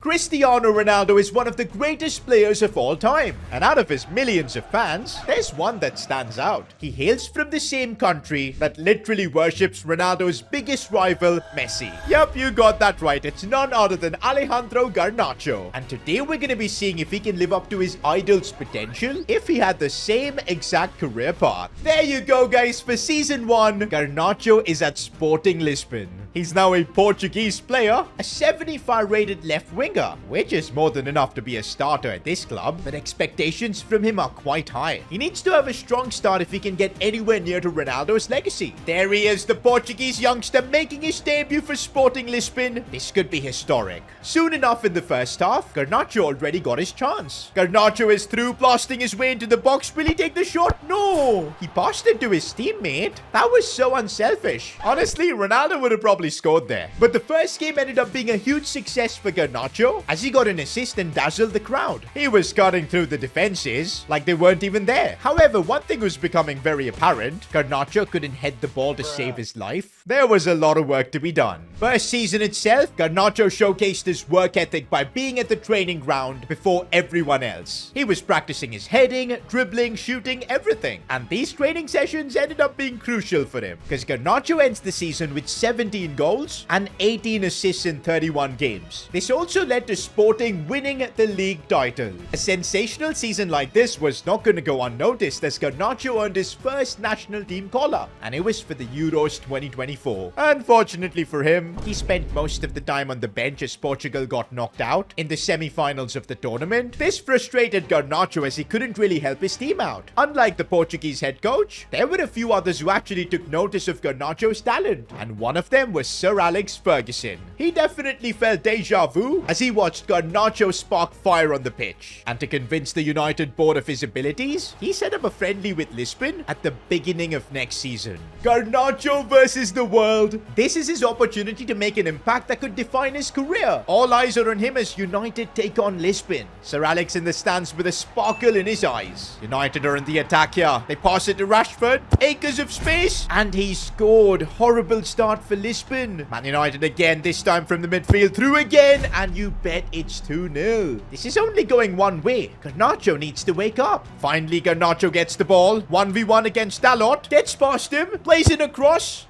Cristiano Ronaldo is one of the greatest players of all time, and out of his millions of fans, there's one that stands out. He hails from the same country that literally worships Ronaldo's biggest rival, Messi. Yep, you got that right, it's none other than Alejandro Garnacho. And today we're gonna be seeing if he can live up to his idol's potential if he had the same exact career path. There you go guys, for season 1, Garnacho is at Sporting Lisbon. He's now a Portuguese player, a 75 rated left winger, which is more than enough to be a starter at this club, but expectations from him are quite high. He needs to have a strong start if he can get anywhere near to Ronaldo's legacy. There he is, the Portuguese youngster making his debut for Sporting Lisbon. This could be historic. Soon enough in the first half, Garnacho already got his chance. Garnacho is through, blasting his way into the box. Will he take the shot? No! He passed it to his teammate. That was so unselfish. Honestly, Ronaldo would have probably scored there. But the first game ended up being a huge success for Garnacho as he got an assist and dazzled the crowd. He was cutting through the defenses like they weren't even there. However, one thing was becoming very apparent. Garnacho couldn't head the ball to save his life. There was a lot of work to be done. First season itself, Garnacho showcased his work ethic by being at the training ground before everyone else. He was practicing his heading, dribbling, shooting, everything. And these training sessions ended up being crucial for him because Garnacho ends the season with 17 goals and 18 assists in 31 games. This also led to Sporting winning the league title. A sensational season like this was not going to go unnoticed as Garnacho earned his first national team call-up, and it was for the Euros 2024. Unfortunately for him, he spent most of the time on the bench as Portugal got knocked out in the semi-finals of the tournament. This frustrated Garnacho as he couldn't really help his team out. Unlike the Portuguese head coach, there were a few others who actually took notice of Garnacho's talent, and one of them was Sir Alex Ferguson. He definitely felt deja vu as he watched Garnacho spark fire on the pitch. And to convince the United board of his abilities, he set up a friendly with Lisbon at the beginning of next season. Garnacho versus the world. This is his opportunity to make an impact that could define his career. All eyes are on him as United take on Lisbon. Sir Alex in the stands with a sparkle in his eyes. United are in the attack here. They pass it to Rashford. Acres of space. And he scored. Horrible start for Lisbon. Man United again, this time from the midfield, through again, and you bet it's 2-0. This is only going one way. Garnacho needs to wake up. Finally, Garnacho gets the ball. 1v1 against Dalot. Gets past him, plays it across.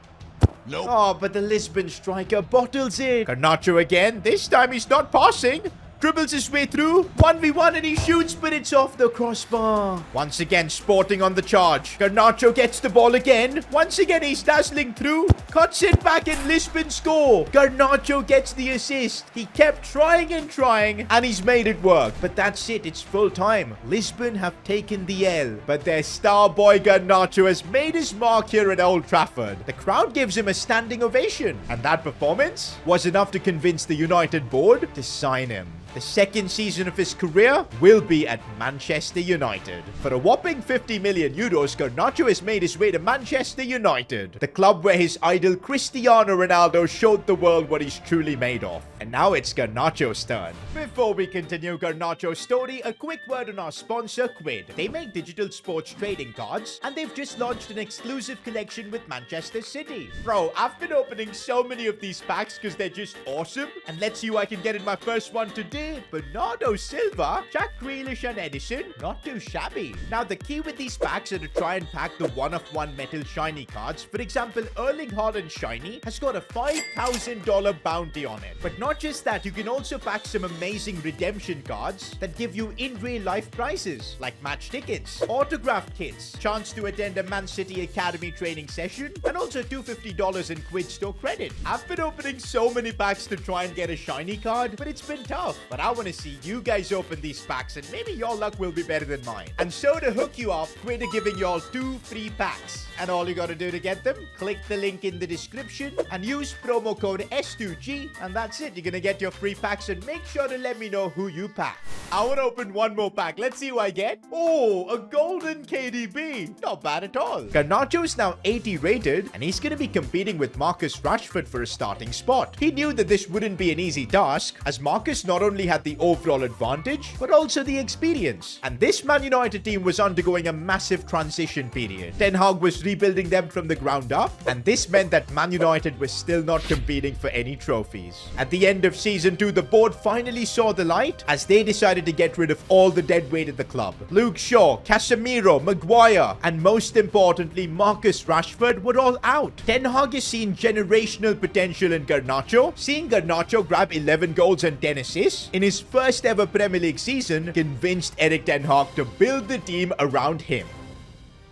Nope. Oh, but the Lisbon striker bottles it. Garnacho again. This time he's not passing. Dribbles his way through. 1v1 and he shoots, but it's off the crossbar. Once again, Sporting on the charge. Garnacho gets the ball again. Once again, he's dazzling through. Cuts it back and Lisbon score. Garnacho gets the assist. He kept trying and he's made it work. But that's it. It's full time. Lisbon have taken the L. But their star boy Garnacho has made his mark here at Old Trafford. The crowd gives him a standing ovation. And that performance was enough to convince the United board to sign him. The second season of his career will be at Manchester United. For a whopping 50 million euros, Garnacho has made his way to Manchester United, the club where his idol Cristiano Ronaldo showed the world what he's truly made of. And now it's Garnacho's turn. Before we continue Garnacho's story, a quick word on our sponsor, Quid. They make digital sports trading cards, and they've just launched an exclusive collection with Manchester City. Bro, I've been opening so many of these packs because they're just awesome. And let's see who I can get in my first one today. Bernardo Silva, Jack Grealish and Edison, not too shabby. Now the key with these packs are to try and pack the one-of-one metal shiny cards. For example, Erling Haaland shiny has got a $5,000 bounty on it. But not just that, you can also pack some amazing redemption cards that give you in real life prizes like match tickets, autographed kits, chance to attend a Man City Academy training session, and also $250 in Quid store credit. I've been opening so many packs to try and get a shiny card, but it's been tough. But I want to see you guys open these packs and maybe your luck will be better than mine. And so to hook you up, Quid are giving you all 2 free packs. And all you gotta do to get them, click the link in the description and use promo code S2G, and that's it. You're gonna get your free packs, and make sure to let me know who you pack. I wanna open one more pack. Let's see who I get. Oh, a golden KDB. Not bad at all. Garnacho is now 80 rated, and he's gonna be competing with Marcus Rashford for a starting spot. He knew that this wouldn't be an easy task, as Marcus not only had the overall advantage, but also the experience. And this Man United team was undergoing a massive transition period. Ten Hag was rebuilding them from the ground up, and this meant that Man United was still not competing for any trophies. At the end end of Season 2, the board finally saw the light as they decided to get rid of all the dead weight at the club. Luke Shaw, Casemiro, Maguire, and most importantly, Marcus Rashford were all out. Ten Hag has seen generational potential in Garnacho. Seeing Garnacho grab 11 goals and 10 assists in his first ever Premier League season convinced Erik ten Hag to build the team around him.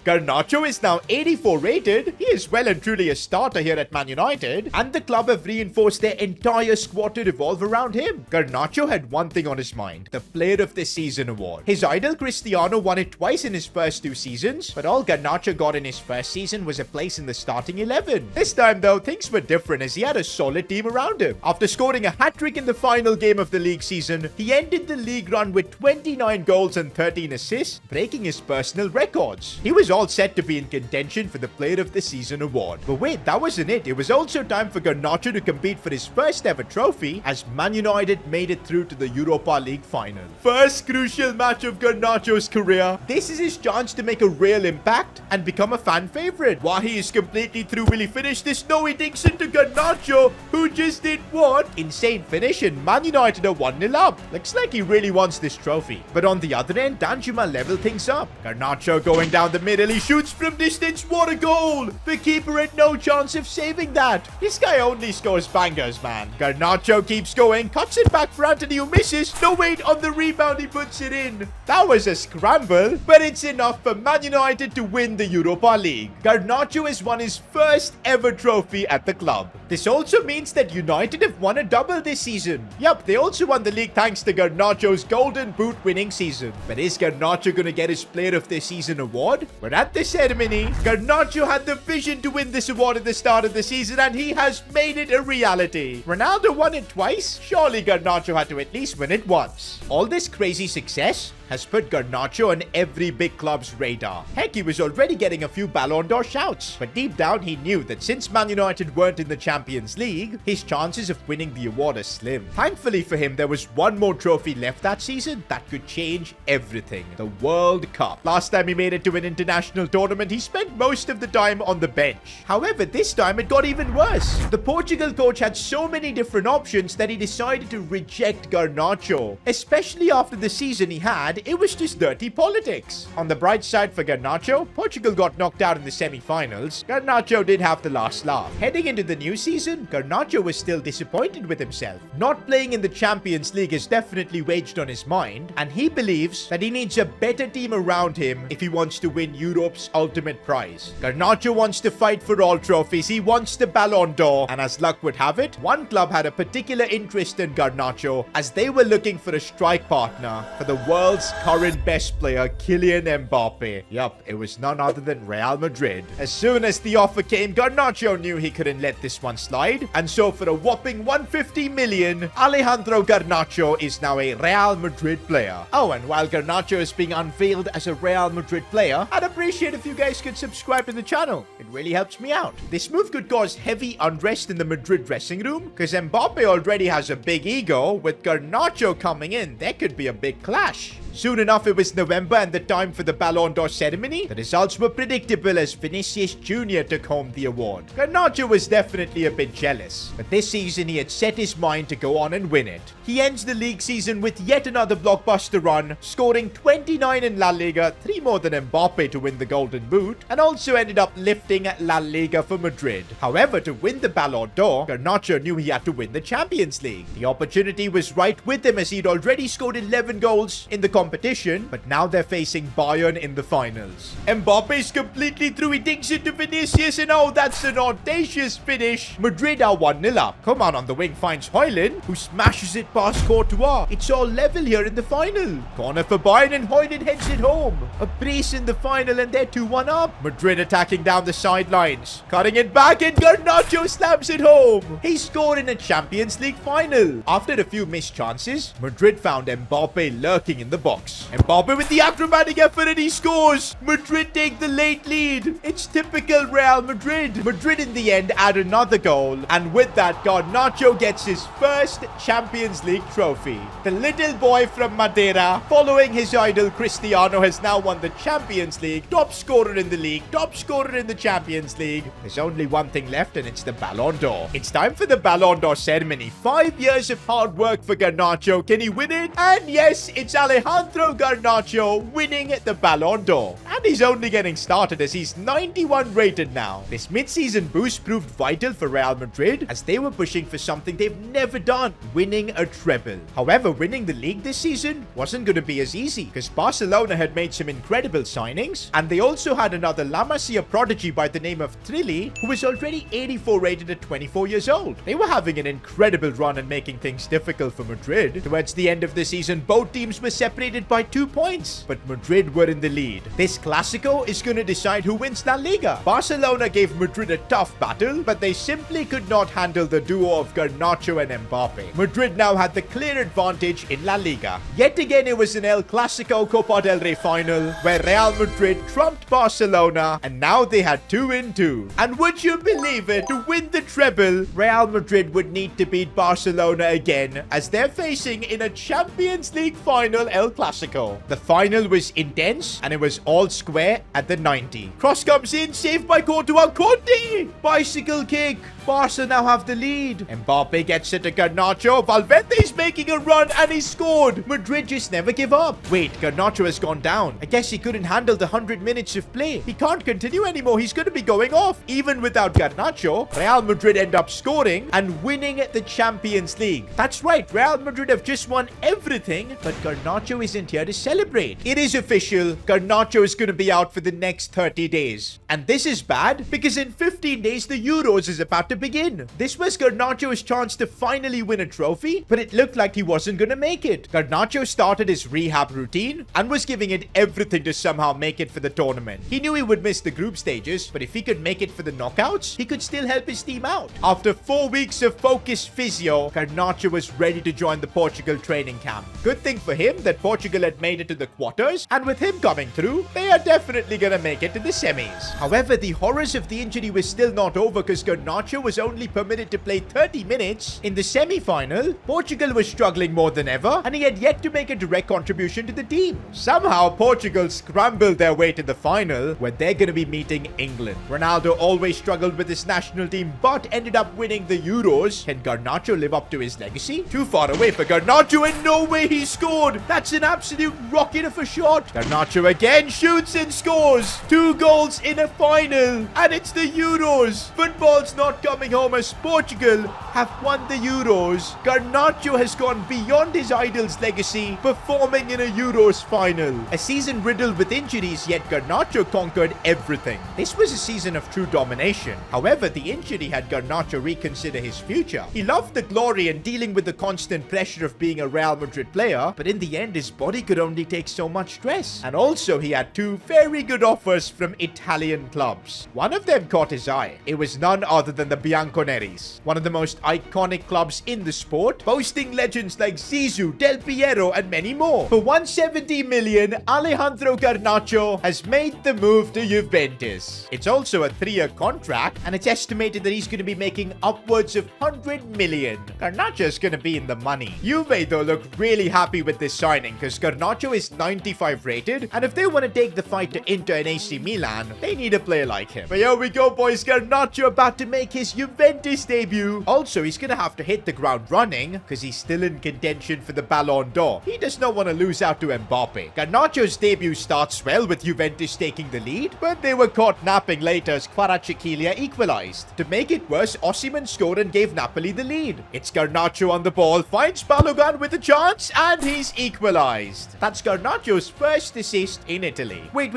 Garnacho is now 84 rated. He is well and truly a starter here at Man United, and the club have reinforced their entire squad to revolve around him. Garnacho had one thing on his mind: the Player of the Season award. His idol Cristiano won it twice in his first 2 seasons, but all Garnacho got in his first season was a place in the starting 11. This time though, things were different as he had a solid team around him. After scoring a hat-trick in the final game of the league season, he ended the league run with 29 goals and 13 assists, breaking his personal records. He was all set to be in contention for the Player of the Season award. But wait, that wasn't it. It was also time for Garnacho to compete for his first ever trophy as Man United made it through to the Europa League final. First crucial match of Garnacho's career. This is his chance to make a real impact and become a fan favorite. While he is completely through, will he finish this? No, he dinks into Garnacho, who just did what? Insane finish, and Man United are 1-0 up. Looks like he really wants this trophy. But on the other end, Danjuma leveled things up. Garnacho going down the middle. He shoots from distance. What a goal! The keeper had no chance of saving that. This guy only scores bangers, man. Garnacho keeps going, cuts it back for Anthony, who misses. No, wait, on the rebound he puts it in. That was a scramble, but it's enough for Man United to win the Europa League. Garnacho has won his first ever trophy at the club. This also means that United have won a double this season. Yup, they also won the league thanks to Garnacho's Golden Boot winning season. But is Garnacho gonna get his Player of the Season award? We're at the ceremony. Garnacho had the vision to win this award at the start of the season, and he has made it a reality. Ronaldo won it twice. Surely Garnacho had to at least win it once. All this crazy success has put Garnacho on every big club's radar. Heck, he was already getting a few Ballon d'Or shouts, but deep down he knew that since Man United weren't in the Champions League, his chances of winning the award are slim. Thankfully for him, there was one more trophy left that season that could change everything: the World Cup. Last time he made it to an international tournament, he spent most of the time on the bench. However, this time it got even worse. The Portugal coach had so many different options that he decided to reject Garnacho, especially after the season he had. It was just dirty politics. On the bright side for Garnacho, Portugal got knocked out in the semi-finals. Garnacho did have the last laugh. Heading into the new season, Garnacho was still disappointed with himself. Not playing in the Champions League has definitely weighed on his mind, and he believes that he needs a better team around him if he wants to win Europe's ultimate prize. Garnacho wants to fight for all trophies. He wants the Ballon d'Or, and as luck would have it, one club had a particular interest in Garnacho as they were looking for a strike partner for the world's current best player, Kylian Mbappe. Yup, it was none other than Real Madrid. As soon as the offer came, Garnacho knew he couldn't let this one slide, and so for a whopping 150 million, Alejandro Garnacho is now a Real Madrid player. Oh, and while Garnacho is being unveiled as a Real Madrid player, I'd appreciate if you guys could subscribe to the channel. It really helps me out. This move could cause heavy unrest in the Madrid dressing room, because Mbappe already has a big ego. With Garnacho coming in, there could be a big clash. Soon enough, it was November and the time for the Ballon d'Or ceremony. The results were predictable as Vinicius Jr. took home the award. Garnacho was definitely a bit jealous, but this season he had set his mind to go on and win it. He ends the league season with yet another blockbuster run, scoring 29 in La Liga, 3 more than Mbappe to win the Golden Boot, and also ended up lifting La Liga for Madrid. However, to win the Ballon d'Or, Garnacho knew he had to win the Champions League. The opportunity was right with him as he'd already scored 11 goals in the competition, but now they're facing Bayern in the finals. Mbappe's completely through. He digs into Vinicius, and oh, that's an audacious finish. Madrid are 1-0 up. Coman on the wing finds Højlund, who smashes it past Courtois. It's all level here in the final. Corner for Bayern, and Højlund heads it home. A brace in the final, and they're 2-1 up. Madrid attacking down the sidelines, cutting it back, and Garnacho slams it home. He scored in a Champions League final. After a few missed chances, Madrid found Mbappe lurking in the box. box. Mbappe with the acrobatic effort and he scores. Madrid take the late lead. It's typical Real Madrid. Madrid in the end add another goal, and with that, Garnacho gets his first Champions League trophy. The little boy from Madeira, following his idol Cristiano, has now won the Champions League, top scorer in the league, top scorer in the Champions League. There's only one thing left, and it's the Ballon d'Or. It's time for the Ballon d'Or ceremony. 5 years of hard work for Garnacho. Can he win it? And yes, it's Alejandro Garnacho winning the Ballon d'Or. And he's only getting started as he's 91 rated now. This mid-season boost proved vital for Real Madrid as they were pushing for something they've never done, winning a treble. However, winning the league this season wasn't going to be as easy because Barcelona had made some incredible signings, and they also had another La Masia prodigy by the name of Trilli, who was already 84 rated at 24 years old. They were having an incredible run and making things difficult for Madrid. Towards the end of the season, both teams were separated by 2 points, but Madrid were in the lead. This Clásico is going to decide who wins La Liga. Barcelona gave Madrid a tough battle, but they simply could not handle the duo of Garnacho and Mbappe. Madrid now had the clear advantage in La Liga. Yet again, it was an El Clásico Copa del Rey final where Real Madrid trumped Barcelona, and now they had 2 in 2. And would you believe it? To win the treble, Real Madrid would need to beat Barcelona again as they're facing in a Champions League final El Clásico. The final was intense and it was all square at the 90. Cross comes in, saved by Courtois. Conte! Bicycle kick. Barca now have the lead. Mbappe gets it to Garnacho. Valverde's making a run and he scored. Madrid just never give up. Wait, Garnacho has gone down. I guess he couldn't handle the 100 minutes of play. He can't continue anymore. He's going to be going off. Even without Garnacho, Real Madrid end up scoring and winning the Champions League. That's right, Real Madrid have just won everything, but Garnacho isn't here to celebrate. It is official. Garnacho is going to be out for the next 30 days. And this is bad because in 15 days, the Euros is about to begin. This was Garnacho's chance to finally win a trophy, but it looked like he wasn't going to make it. Garnacho started his rehab routine and was giving it everything to somehow make it for the tournament. He knew he would miss the group stages, but if he could make it for the knockouts, he could still help his team out. After 4 weeks of focused physio, Garnacho was ready to join the Portugal training camp. Good thing for him that Portugal had made it to the quarters, and with him coming through, they are definitely going to make it to the semis. However, the horrors of the injury were still not over because Garnacho was only permitted to play 30 minutes. In the semi-final, Portugal was struggling more than ever, and he had yet to make a direct contribution to the team. Somehow, Portugal scrambled their way to the final, where they're going to be meeting England. Ronaldo always struggled with his national team, but ended up winning the Euros. Can Garnacho live up to his legacy? Too far away for Garnacho, and no way he scored. That's an absolute rocket of a shot. Garnacho again shoots and scores. 2 goals in a final, and it's the Euros. Football's not coming home as Portugal have won the Euros. Garnacho has gone beyond his idol's legacy, performing in a Euros final. A season riddled with injuries, yet Garnacho conquered everything. This was a season of true domination. However, the injury had Garnacho reconsider his future. He loved the glory and dealing with the constant pressure of being a Real Madrid player, but in the end, his body could only take so much stress. And also, he had 2 very good offers from Italian clubs. One of them caught his eye. It was none other than the Bianconeris, one of the most iconic clubs in the sport, boasting legends like Zizou, Del Piero, and many more. For 170 million, Alejandro Garnacho has made the move to Juventus. It's also a 3-year contract, and it's estimated that he's going to be making upwards of 100 million. Garnacho is going to be in the money. Juve, though, look really happy with this signing because Garnacho is 95 rated, and if they want to take the fight to Inter and AC Milan, they need a player like him. But here we go, boys. Garnacho about to make his Juventus debut. Also, he's going to have to hit the ground running because he's still in contention for the Ballon d'Or. He does not want to lose out to Mbappe. Garnacho's debut starts well with Juventus taking the lead, but they were caught napping later as Kvaratskhelia equalized. To make it worse, Osimhen scored and gave Napoli the lead. It's Garnacho on the ball, finds Balogun with a chance, and he's equalized. That's Garnacho's first assist in Italy. Wait.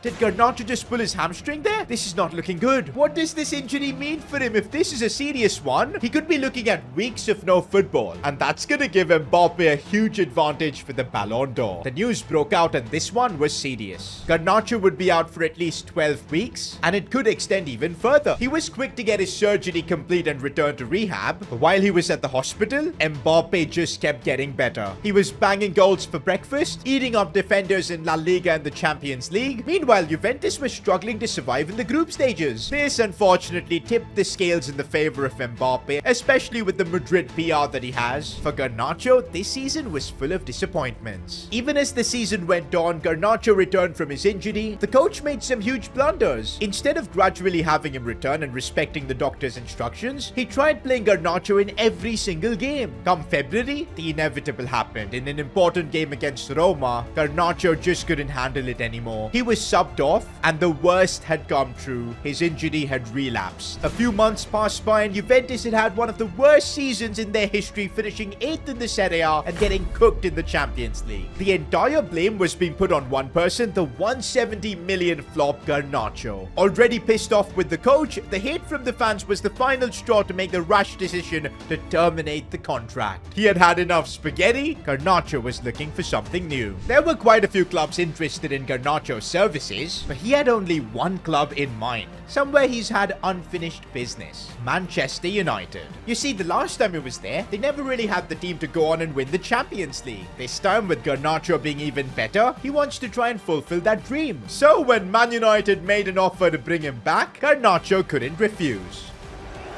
Did Garnacho just pull his hamstring there? This is not looking good. What does this injury mean for him? If this is a serious one, he could be looking at weeks of no football, and that's gonna give Mbappe a huge advantage for the Ballon d'Or. The news broke out, and this one was serious. Garnacho would be out for at least 12 weeks, and it could extend even further. He was quick to get his surgery complete and return to rehab, but while he was at the hospital, Mbappe just kept getting better. He was banging goals for breakfast, eating up defenders in La Liga and the Champions League. Meanwhile, Juventus was struggling to survive in the group stages. This unfortunately tipped the scales in the favor of Mbappe, especially with the Madrid PR that he has. For Garnacho, this season was full of disappointments. Even as the season went on, Garnacho returned from his injury. The coach made some huge blunders. Instead of gradually having him return and respecting the doctor's instructions, he tried playing Garnacho in every single game. Come February, the inevitable happened. In an important game against Roma, Garnacho just couldn't handle it anymore. He was subbed off, and the worst had come true. His injury had relapsed. A few months passed by, and Juventus had had one of the worst seasons in their history, finishing 8th in the Serie A and getting cooked in the Champions League. The entire blame was being put on one person, the 170 million flop Garnacho. Already pissed off with the coach, the hate from the fans was the final straw to make the rash decision to terminate the contract. He had had enough spaghetti. Garnacho was looking for something new. There were quite a few clubs interested in Garnacho's services, but he had only one club in mind, somewhere he's had unfinished business: Manchester United. You see, the last time he was there, they never really had the team to go on and win the Champions League. This time, with Garnacho being even better, he wants to try and fulfill that dream. So when Man United made an offer to bring him back, Garnacho couldn't refuse.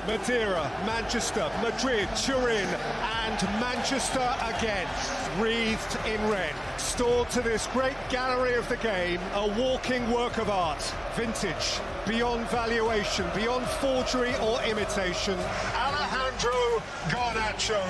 Madeira, Manchester, Madrid, Turin, and Manchester again, wreathed in red. Stored to this great gallery of the game, a walking work of art. Vintage, beyond valuation, beyond forgery or imitation. Alejandro Garnacho.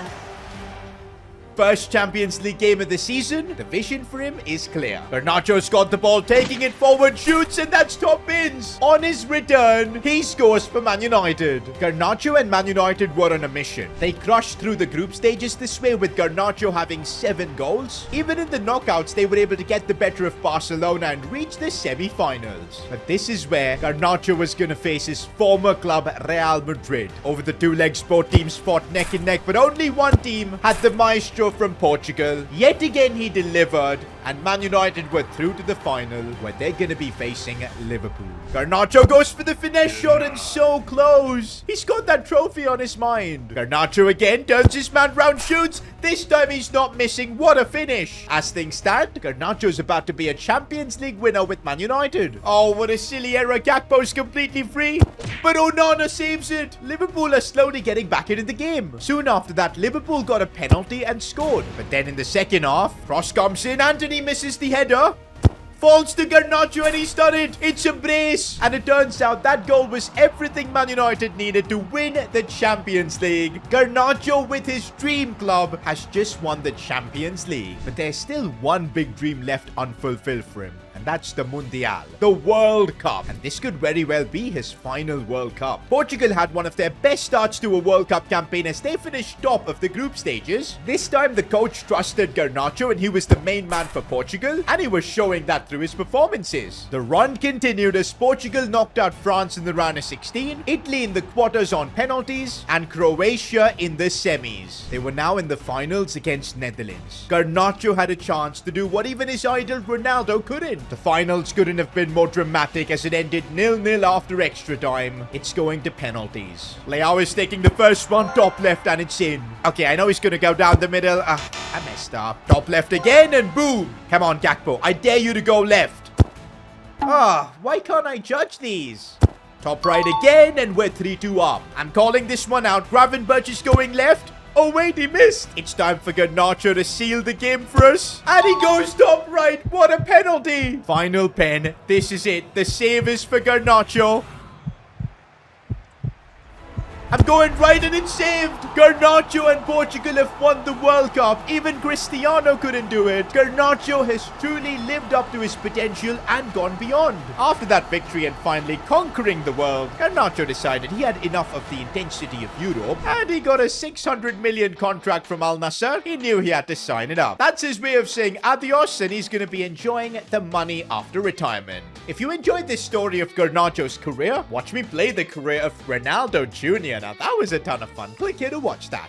First Champions League game of the season, the vision for him is clear. Garnacho's got the ball, taking it forward, shoots, and that's top bins. On his return, he scores for Man United. Garnacho and Man United were on a mission. They crushed through the group stages this way, with Garnacho having 7 goals. Even in the knockouts, they were able to get the better of Barcelona and reach the semi-finals. But this is where Garnacho was going to face his former club, Real Madrid. Over the 2 legs, both teams fought neck and neck, but only one team had the maestro from Portugal. Yet again, he delivered, and Man United were through to the final, where they're going to be facing Liverpool. Garnacho goes for the finesse shot, and so close. He's got that trophy on his mind. Garnacho again turns his man round, shoots. This time he's not missing. What a finish. As things stand, Garnacho's about to be a Champions League winner with Man United. Oh, what a silly error. Gakpo's completely free, but Onana saves it. Liverpool are slowly getting back into the game. Soon after that, Liverpool got a penalty and scored. But then in the second half, cross comes in. Anthony misses the header. Falls to Garnacho, and he's done it. It's a brace. And it turns out that goal was everything Man United needed to win the Champions League. Garnacho, with his dream club, has just won the Champions League. But there's still one big dream left unfulfilled for him, and that's the Mundial, the World Cup. And this could very well be his final World Cup. Portugal had one of their best starts to a World Cup campaign as they finished top of the group stages. This time the coach trusted Garnacho, and he was the main man for Portugal, and he was showing that through his performances. The run continued as Portugal knocked out France in the round of 16, Italy in the quarters on penalties, and Croatia in the semis. They were now in the finals against Netherlands. Garnacho had a chance to do what even his idol Ronaldo couldn't. The finals couldn't have been more dramatic as it ended 0-0 after extra time. It's going to penalties. Leao is taking the first one, top left, and it's in. Okay, I know he's going to go down the middle. I messed up. Top left again, and boom. Come on, Gakpo. I dare you to go left. Why can't I judge these? Top right again, and we're 3-2 up. I'm calling this one out. Gravenberch is going left. Oh wait, he missed. It's time for Garnacho to seal the game for us. And he goes top right. What a penalty. Final pen. This is it. The save is for Garnacho. I'm going right, and it's saved. Garnacho and Portugal have won the World Cup. Even Cristiano couldn't do it. Garnacho has truly lived up to his potential and gone beyond. After that victory and finally conquering the world, Garnacho decided he had enough of the intensity of Europe, and he got a 600 million contract from Al Nassr. He knew he had to sign it up. That's his way of saying adios, and he's going to be enjoying the money after retirement. If you enjoyed this story of Garnacho's career, watch me play the career of Ronaldo Jr. Now that was a ton of fun. Click here to watch that.